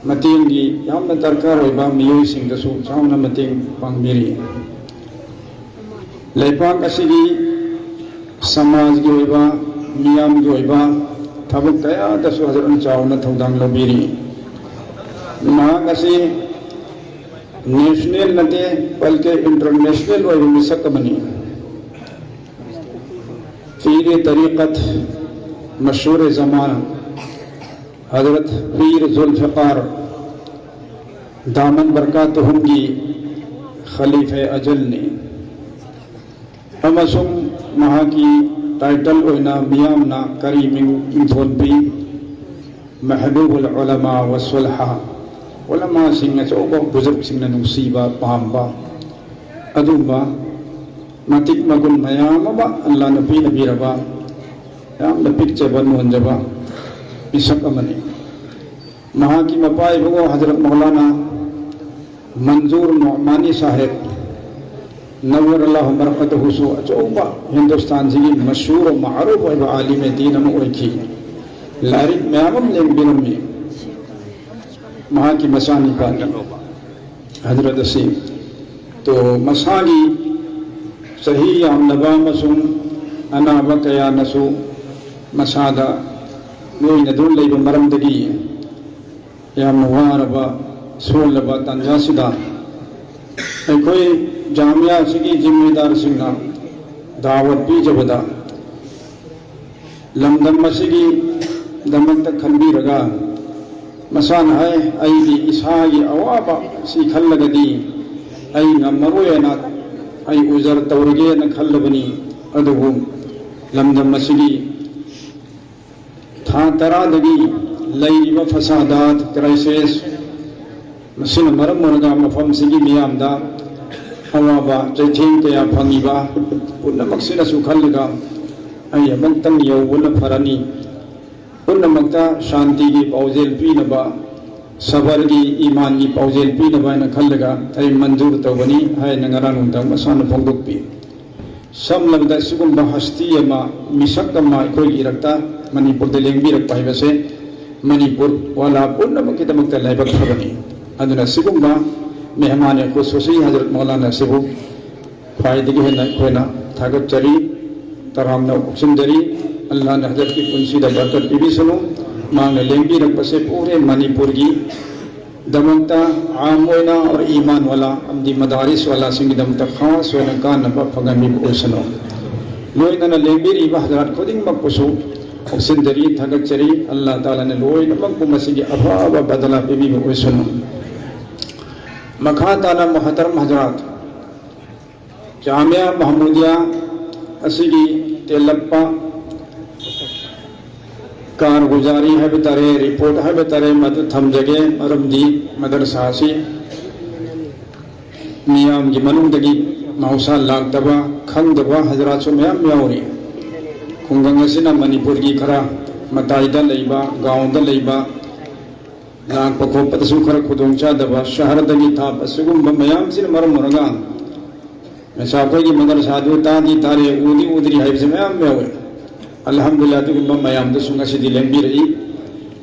ꯃꯇꯦꯡꯒꯤ ꯌꯥꯝꯅ ꯗꯔꯀꯥꯔ ꯑꯣꯏꯕ ꯃꯤꯑꯣꯏꯁꯤꯡꯗꯁꯨ ꯆꯥꯎꯅ ꯃꯇꯦꯡ ꯄꯥꯡꯕꯤꯔꯤ꯫ ꯂꯩꯕꯥꯛ ꯑꯁꯤꯒꯤ ꯁꯃꯥꯖꯒꯤ ꯑꯣꯏꯕ ꯃꯤꯌꯥꯝꯒꯤ ꯑꯣꯏꯕ ꯊꯕꯛ ꯀꯌꯥꯗꯁꯨ ꯍꯖꯔꯠꯅ ꯆꯥꯎꯅ ꯊꯧꯗꯥꯡ ꯂꯧꯕꯤꯔꯤ꯫ ꯃꯍꯥꯛ ꯑꯁꯤ नेशनल नते बल्कि इंटरनेशनल और मिसक बनी। पीर तरीक़त मशहूर ज़माना हज़रत पीर ज़ुल्फ़िकार दामन बरकातुहुम की खलीफे अजल ने अमसुम महा की टाइटल ओइना मियामना करीमिंग इंथोनपी महबूबुल उलमा व सुलहा उलमा सिंह अचौबा बुजुर्ग सिंह नुसीबा पाम्बा अदुबा मतिक मगुन मयाम अल्लाह नबी नबीरबा याम पिक्चबा नोंजबा मिसक अमनी। महा की मपाई भगो हजरत मौलाना मंजूर नौमानी साहेब नवर अल्लाह बरकतहु सु अचौबा हिंदुस्तान जी मशहूर और मारूफ होइबा आलिम दीन ओइखी लारिक मयाम लेंबिरमी महा की मसानी पानी हजरत असी तो मसागी सही याम नबा मसुम अनाबा कया नसु मसादा नोई नदुल लेबा मरमदगी याम वारबा सोलबा तंजासिदा कोई जामिया सिगी जिम्मेदार सिंगा दावत पीजबदा लमदम मसिगी दमक खंबीरगा मसान है अगी इसागी अवाबा सी खल्लगदी अई नमरोयना अई उजर तौरगे न खल्लबनी अदुबु लमदम मसिगी था तरादगी लैरिबा फसादात क्राइसिस मसिन मरम मोरगा मफम सिगी मियामदा अवाबा चैथें कया फंगिबा पुनमक्सिनसु खल्लगा अई अमंतंग यौबुन फरनी पुनमक्ता शांति की पाउजेल पीनबा सबर की ईमान की पाउजेल पीनबा न खल्लगा अई मंजूर तौबनी है नंगरान उंदंग मसान फोंदुकपी समलबदा सिगुंबा हस्ती अमा मिसक अमा अखोई इरक्ता मणिपुर दे लेंबिरक्पा हाइबसे मणिपुर वाला पुनमक्किदमक्ता लाइबक फबनी अदुना सिगुंबा मेहमान खुसूसी हजरत मौलाना सिबु ख्वाइदगी हेना खोना थागतचरी तरामना उक्सिंदरी अल्लाह ने हजरत की पुंसीदा बरकत पीबीसनु मांग लेंगी रखबसे पूरे मणिपुर की दमकता आम होना और ईमान वाला अमदी मदारिस वाला सिंह दमकता खास होना का नबा फगमी ओसनो लोइना लेंगी रिबा हजरत खुदिंग मकपुसु उक्सिंदरी थागतचरी अल्लाह ताला ने लोइना मकपु मसिगी अफावा बदला पीबी ओसनो मखाताना मोहतरम हजरात जामिया महमूदिया असिगी तेलप्पा कारगुजारी है बतारे रिपोर्ट है बतारे मद थमजगे मरमदी मदरसासी मियाम की मनुंदगी मौसा लागदबा खंगदबा हजरात सु मयाम यावरी खुंगंग असिना मणिपुर की खरा मताइदा लैबा गांवदा लैबा लाखपा खोपदसु खरा खुदोंचादबा शहरदगी थाप असुगुंबा मयाम सिन मरम मोरगा मसाफे की मदरसादु तादी तारे उदी उदरी हाइबसे मयाम यावे अल्हम्दुलिल्लाह दुगुंबा मयाम द सुंगा सिदी लेंबी रही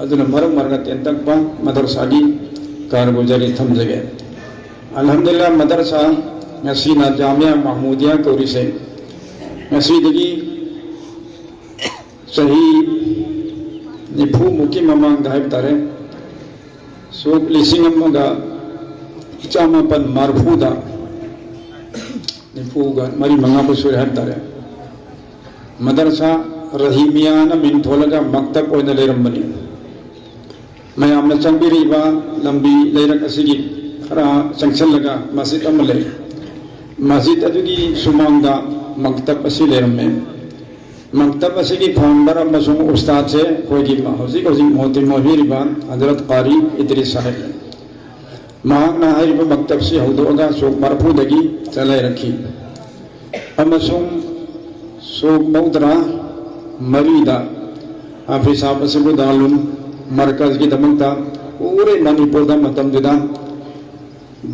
अदुना मरम मरगा तेंतकपा मदरसागी कारगुजारी थमजगे अल्हम्दुलिल्लाह मदरसा नसीना जामिया महमूदिया कौरी से नसीदगी सही निफू मुकी ममांग दाइब तारे सोप लिसिंग अम्मगा चामापन मारफूदा निफूगा मरी मंगा पुसुर हर तारे मदरसा रहीमियाना मिनथोलगा मक्तब ओइना लेरंबनी मयामना चंबिरीबा लंबी लेरक असिगी खरा चंगसलगा मस्जिद अम ले मस्जिद अदुगी सुमांगदा मक्तब असि लेरंमे मक्तब असिगी फाउंडर अमसुंग उस्ताद से कोई हौजिक हौजिक मोहती मोहिरिबा हजरत कारी इद्रिस साहिब महागना हाइबा मक्तब से हौदोगा सोक मरफूदगी चले रखी अमसुंग सोक मौदरा मरीदा हाफिज साहब असिबु दालुम मरकज की दमकता पूरे मणिपुर दा मतमदुदा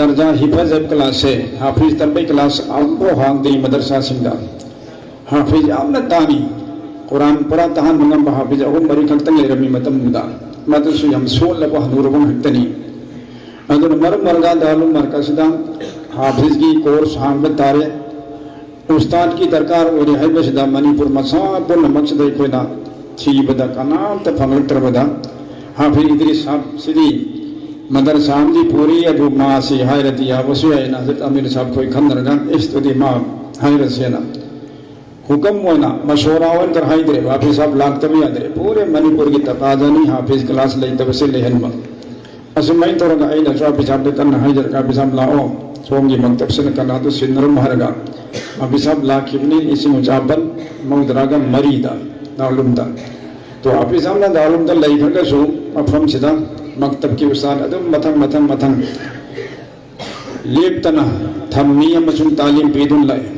दर्जा हिफज क्लास है हाफिज तरबे क्लास आंबो हांग दी मदरसा सिंगा हाफिज आमना तानी कुरान पुरा तहान मंगम हाफिज अहम मरी खक्तंग Laramie मतमदुदा madhusu yam sollaba hanurabam haktani aduna maram marga dalum markasida hafizgi course hangba tare ustad ki darkar ori haibasida manipur masa purna maksada ikoina thibada kanamta phanglaktrabada hafiz idris sahab sidi madrasa amdi puri adu ma si hairati yabasu aina hazrat amir sahab koi khandarga istudi ma hairasena हुक्म होना मशवरावन कर हाइदरे हाफिज साहब लागतबी आदरे पूरे मणिपुर की तकाजानी हाफिज class ले तब से लेहन म असमय तोरगा आई न हाफिज साहब तन हाइदर का हाफिज साहब लाओ सोंगी मक्तब से कना तो सिनरम हरगा हाफिज साहब लाखिबनी इसिंग जाबन मौदरागा मरीदा दालुमदा तो हाफिज साहब ना दालुमदा लेखगा सो अफम सिदा मक्तब की उस्ताद अदम मथंग लेपतना थम्मी अमसुम तालीम पेदुन लाए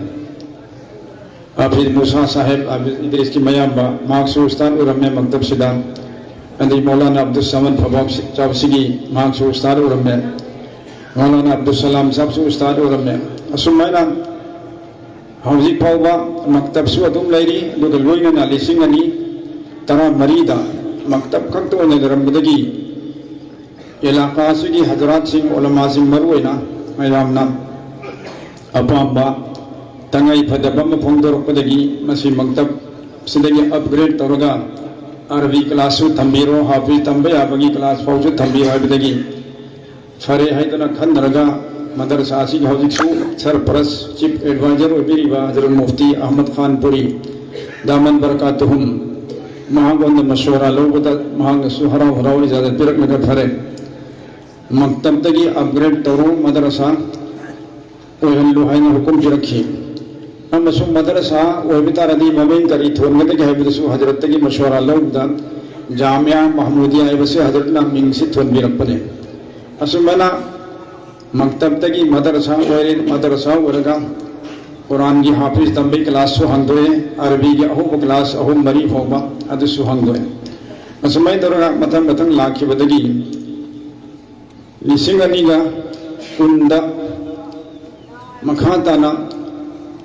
हाफिज मूसा साहेब हाफिज इदरीस की मयाबा मार्क्स उस्ताद उरमे मक्तब सिदा अंदी मौलाना अब्दुल समद फबाक चावसिगी मार्क्स उस्ताद उरमे मौलाना अब्दुल सलाम साहब उस्ताद उरमे असुमायना हौजिक फाउबा मक्तब सु अदुम लैरी दुग लोइना लिसिंग अनि तरा मरीदा मक्तब खक्तो नगरमदगी इलाका सिगी हजरात सिंह उलमा सिंह मरुइना मयामना अपाबा तंगाई फदबम फोंदोरपदगी मसी मक्तब सिदगी अपग्रेड तौरगा अरबी क्लास थंबीरो हाफिज तंबे आबगी क्लास फाउजु थंबीरो हाबदगी फरे हाइदना खंदरगा मदरसा सी हौजिकसु सरपरस चीफ एडवाइजर ओबिरिबा हजरत मुफ्ती अहमद खान पुरी दामन बरकातुहुम महागोंद मशवरा लोबदा महागसु हराव हराव इजाजत पिरक नगर फरे मक्तब तगी अपग्रेड तौरो मदरसा ओहल्लु हाइना हुकुम रखी अमसुम मदरसा ओबितारदी ममें करी थोनगदगी हाइबदसु हजरत तगी मशवरा लोबदा जामिया महमूदिया हाइबसे हजरत ना मिंगसि थोनबिरकपने असुमना मक्तब तगी मदरसा ओरे मदरसा ओरगा कुरान की हाफिज तंबे क्लास सु हंगदोए अरबी की अहुम क्लास अहुम मरी फोबा अदसु हंगदोए असुमय दरगा मथं लाखिबदगी लिसिंग अनिगा कुंदा मखाताना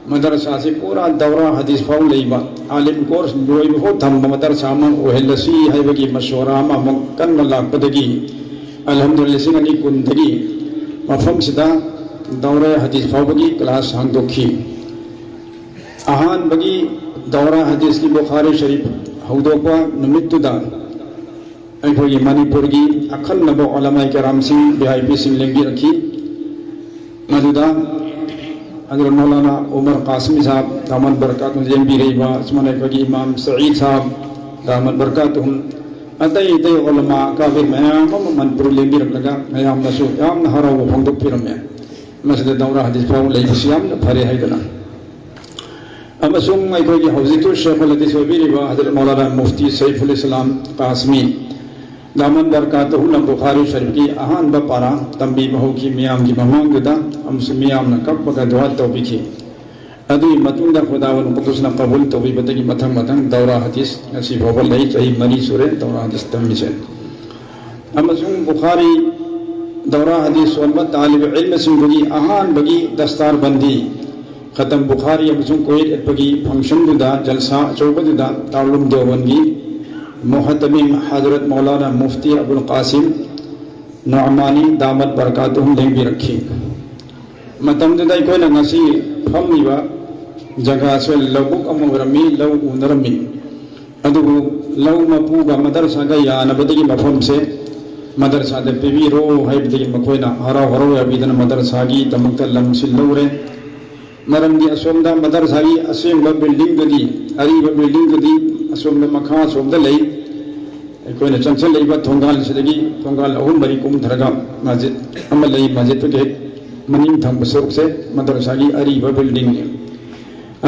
मदरसा से पूरा दौरा हदीस फाउ लेबा आलिम कोर्स लोई हो थम मदरसा म ओहेलसी हाइबगी मशवरा म मक्कन लापदगी अल्हम्दुलिल्लाह लिसिंग अनि कुंदगी मफम सिदा दौरा हदीस फाउबगी क्लास हांगदोखी आहान बगी दौरा हदीस की बुखारी शरीफ हौदोपा नुमितुदा अखोगी मणिपुर की अखन्नब उलमा किराम सिंह वीआईपी सिंह लेंगी रखी मदुदा हजरत मौलाना उमर कासिमी साहब दामन बरकातुहुम लेंगी रहीबा अस्माने बगी इमाम सईद साहब दामन बरकातुहुम अतई तई उलमा काफिर मयाम मनपुर लेंगी रखलगा मयाम नसु याम हराव फोंदोक फिरमे मसद दौरा हदीस फाउ लेबसि याम फरे हाइदना अमसुम अखोगी हौजिकु शेखुल हदीस ओबिरिबा हजरत मौलाना मुफ्ती सैफुल इस्लाम कासमी दामन बरकातुहुम बुखारी शरीफ की अहान पारा तंबी बहु की मियाम की ममांगदा अमसु मियाम न कपगा दुआ तौबिखी अदुई मतुंदा खुदावन कुदुसना कबूल तौबिबदगी मथंग दौरा हदीस नसी भोबल लई चही मनी सुरे दौरा हदीस तमिसे अमसुम बुखारी दौरा हदीस वल्बा तालिब इल्म सिंगुगी अहान बगी दस्तार बंदी खत्म बुखारी अमसुम कोई बगी फंक्शन दुदा जलसा चौबदुदा तालुम देवबंदी मुहतमिम हजरत मौलाना मुफ्ती अबुल कासिम नौमानी दामत बरकातुहुम लेंगी रखी मतमदुदा कोइना ngasi फमिबा जगह से लबुक अमरमी लव उनरमी अदुगु लव मपुगा मदरसा गा यानबदगी मफम से मदरसा दे पिबिरो हाइबदगी मखोइना हराव हराव याबिदन मदरसा गी तमक्ता लमसिल लौरे मरमदी असोमदा मदरसा गी असेंबा बिल्डिंग गदी अरीबा बिल्डिंग गदी असोमदा मखा असोमदा लई कोइना चंचल लेबा थोंगाल सिदगी थोंगाल अहुम मरी कुम धरगा मस्जिद अमल लई मस्जिद के मनिंग थंब सौक से मदरसा की अरीबा बिल्डिंग ने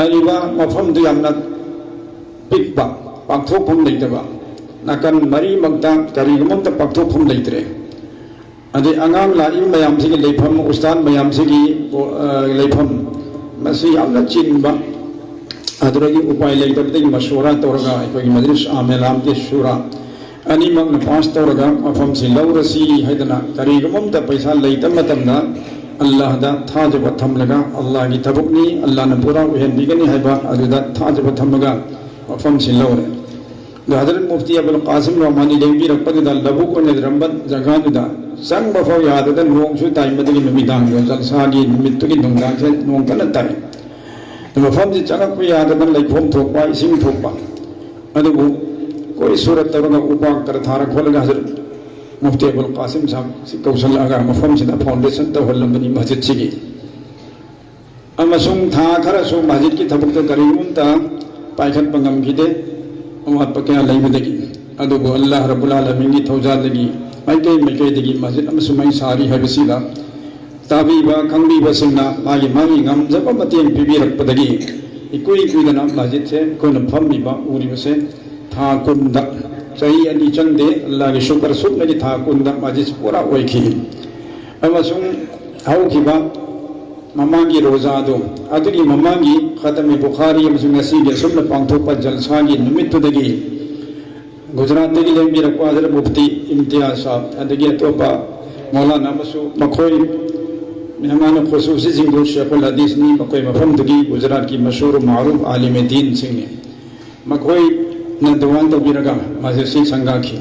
अरीबा मफम दु यामना पिकबा पाक्थोफम लेतबा नाकन मरी मगता करीगमत पाक्थोफम लेतरे अदे अंगांग लाइ मयाम से लेफम उस्ताद मयाम से की लेफम मसी यामना चिनबा अदरगी उपाय लेतबदगी मशवरा तौरगा अखोगी मजलिस आमेलाम के शुरा अनीमक न पास तौरगा मफम से लौरसी हैदना करीगमत पैसा लेतम मतमना अल्लाह दा थाजब थमलगा अल्लाह की तबुकनी अल्लाह न पूरा उहन बिगनी हैबा अदुदा थाजब थमलगा मफम से लौरे Hazrat Mufti Abul Qasim Rahmani Devi Rakpadida Labu Kone Rambat Jagaduda Sang Bafo Yadada Nong Su Tai Madagi Numidang Sagi Mituki Nungdang Nong Kanatai the Mafamsi Chanaku Yadada like home Topa Sing Topa Adu Koi Surat Tarana Upa Karatara Kola Hazrat Mufti Abul Qasim Sam Kausalaga Mafamsi the foundation the Holambani Masjid Chigi Amasung Tha Karasu Masjid Ki Tabukta Karimunta Paikat Pangam Gide Amat Pakaya Laibadagi Adubu Allah Rabbul Alamin Tawzadagi Maikay Masjid Amasumay Sari Habisila Tabiba Kangiba Singna Magi Ngam Zapamati and Pibi Rakpadagi Ikui Kuidana Masjid Se Kuna Pamiba Uribase Tha Kunda Sahi Adi Chande Allah Shukar Suknagi Tha Kunda Masjid Pura Waiki Amasung Haukiba Mamangi Rosado Adri Mamangi Khatami Bukhari Amazungasi Sumna Pangtopa Jalsani Numitudagi Gujarat Lembi Rakwadar Mufti Imtiasa Adagi Topa Maulana Masu Makoi Mehman Khususi Singh Sheikhul Hadith Ni Makoi Mafam Dagi Gujarat Ki Mashhur Maruf Alim Din Singh Makoi Nandawan Tabiraga Mazisi Sangaki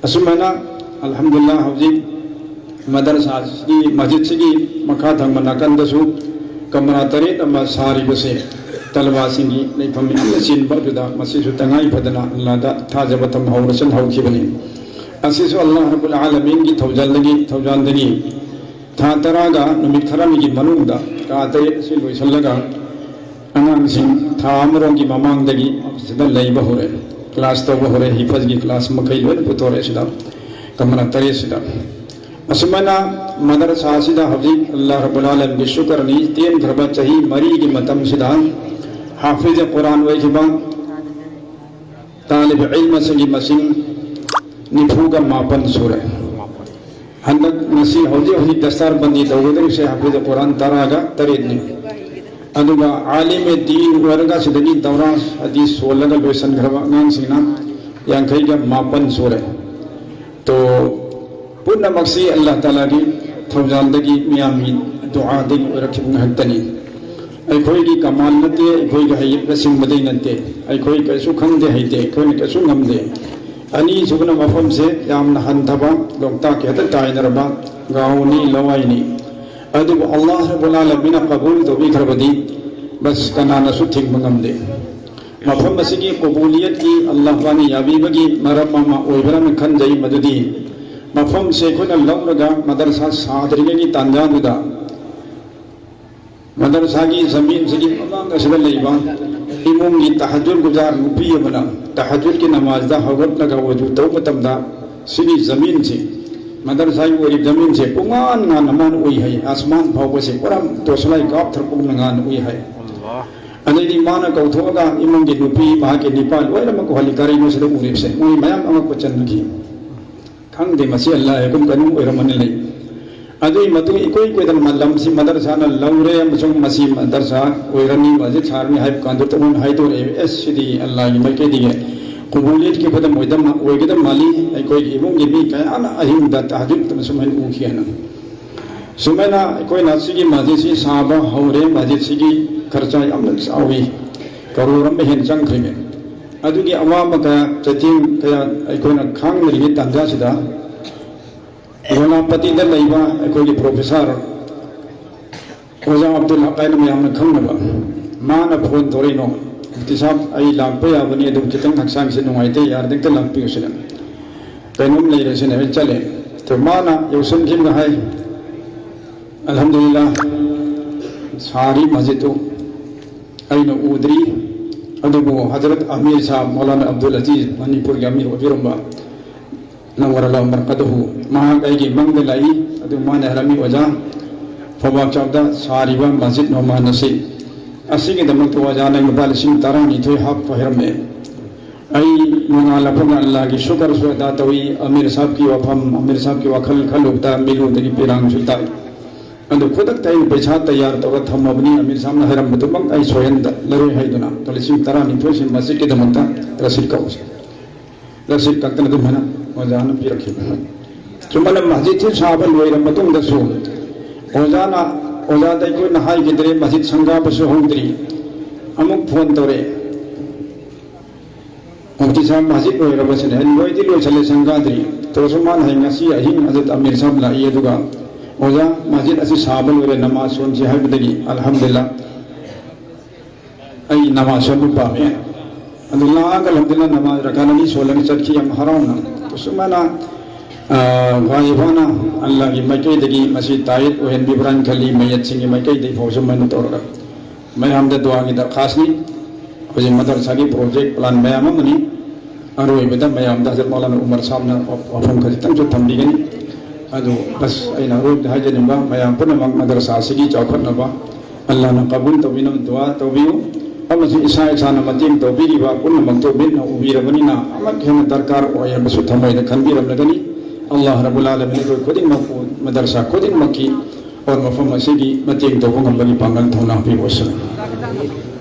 Asumana Alhamdulillah Hawji Madrasa Sigi Masjid Sigi Makathang Manakandasu Kamara Tarit Amma Sari Buse Talwa Singi Nipami Amasin Bajuda Masisu Tangai Padana Lada Tajabatam Haurasan Haukibani Asisu Allah Rabbul Alamin Ki Tawjandagi Tataraga Numikharamigi Manunda Katay Silu Salaga Anang Sing Thamrongi Mamangdagi Sida Laiba Hore Class Toba Hore Hifazgi Class Makai Putore Sida Kamara Tarit Sida Asmana Madrasa Sida Haji Allah Rabbul Alamin ki shukr ni teen gharba chahi mari ki matam sida hafiz Quran wa kiba talib ilm sagi masing nifuga mapan sura handak nasi haji dasar bandi dawudari se hafiz Quran taraga taridni aduga alim din warga sidani dawra hadis 16 ga loisan gharba ngang sina yang kai ga mapan sura to Purna maksi Allah Ta'ala ki Thawjandagi Miyami Dua Digi Rakib Ngahtani Aikoi ki Kamal Nate Aikoi ki Hayib Rasing Badai Nate Aikoi ka Sukhang De Haite Aikoi ka Sungam De Ani Subna Mafam Se Yam Nahan Thaba Lokta Ki Hata Tai Naraba Gauni Lawaini Adu Allah Rabbul Alamin Qabul Tobi Kharbadi Bas Kanana Suthik Mangam De Mafam Masigi Qabuliyat ki Allah Wani Yabi Bagi Marabama Oibran Khanjai Madudi Mafam Sekuna Lamraga Madrasa Sadrigi Tanjanuda Madrasa ki Zamin Sigi Manga Sibalaiba Imungi Tahajjud Guzar Mupi Yamana Tahajjud ki Namazda Hagat Laga Waju Tawbatamda Sigi Zamin Si Madrasa ki Wari Zamin Se Pungan Nga Naman Ui Hai Asman Bhawba Se Param Toslai Gap Tharpung Nangan Ui Hai Anadi Mana Kauthoga Imungi Nupi Mahake Nipal Waira Makuhali Kari Muslim Urip Se Mui Mayam Amak Pachan Nagi Kang de Masi Allah Yakum Kanu Iramanili Adu Matu Ikoi Kwedan Malam Si Madrasana Laure Masung Masi Madrasa Oirani Mazit Harmi Haib Kandutamun Haidur S Sidi Allah Yimakedi Kubulit Ki Padam Wedam Wegedam Mali Ikoi Ibung Gibi Kayana Ahim Dat Tahajud Tamasuman Ukiana Sumena Ikoi Nasigi Mazisi Saba Haure Mazisi Karchai Amlan Sawi Karuram Behen Jang Krimen Adugi awama ka chating kaya aikona khang ri tanja sida wala pati da laiba aikoi professor Oza Abdul Haqain me amna khangnaba mana phone torino tisab ai lampe abani adum chitang thaksang se nungaite yar dekta lampi usina kainum nei resine he chale to mana yusun kim ga hai alhamdulillah sari masjidu aina udri Adubu Hazrat Amir Sahab Maulana Abdul Aziz Manipur ki Amir Wafirumba Nawarallahu Marqaduhu Mahagai ki Mangdalai Adu Mana Harami Wajah Fawak Chabda Sariba Masjid Noma Nasi Asigi Damak Wajah Nang Mabal Sim Tarang Itoi Haq Fahirme Ai Mungala Punga Allah ki Shukar Suwada Tawi Amir Sahab ki Wafam Amir Sahab ki Wakhal Khalukta Milu Dagi Pirang Sultai Adu Kudak Tayi Becha Tayar Tawa Thamabni Amir Samna Haram Betumang Ai Soyanda Laroi Haiduna Talisim Tarang Itoi Sim Masjid ki Damanta Rasid Kaus Rasid Kaktan Dumana Wajahana Pirakhi Cumana Masjid Ti Sahabal Wairam Batung Dasu Ojana Ojada Ikoi Nahai Gidre Masjid Sangha Basu Hondri Amuk Phone Tore Mufti Sahib Masjid loirabasine loidi loisale sanggadri terus man hai ngasi ahing Hazrat Amir Sahib la iya duga oja masjid asi sabal ore namaz son si haibdagi alhamdulillah ai namaz son pa me alhamdulillah alhamdulillah namaz rakanani solang chakki am harawna terus mana ghaibana Allah ki makai dagi masjid taid ohen bibran khali mayat singi makai dai fawsum manu torga mai hamda dua ki darkhas ni Jadi madrasah ki project plan mayam amani aroi beda mayam da Hazrat Maulana Umar Sahib na wafam kari tang jo thamdi gani adu bas aina ro da haje nimba mayam pun mak madrasah sigi chaukat na ba Allah na qabul tawbinam dua tawbiu amasi isa isa na matim tawbiri ba pun mak tawbin na ubira bani na amak hen darkar o ya basu thamai da khanbi ram lagani Allah rabbul alamin ko koding mak madrasah koding makki और मफहम असी की मतीम तो वो गंबली पांगल थोना भी हो सकता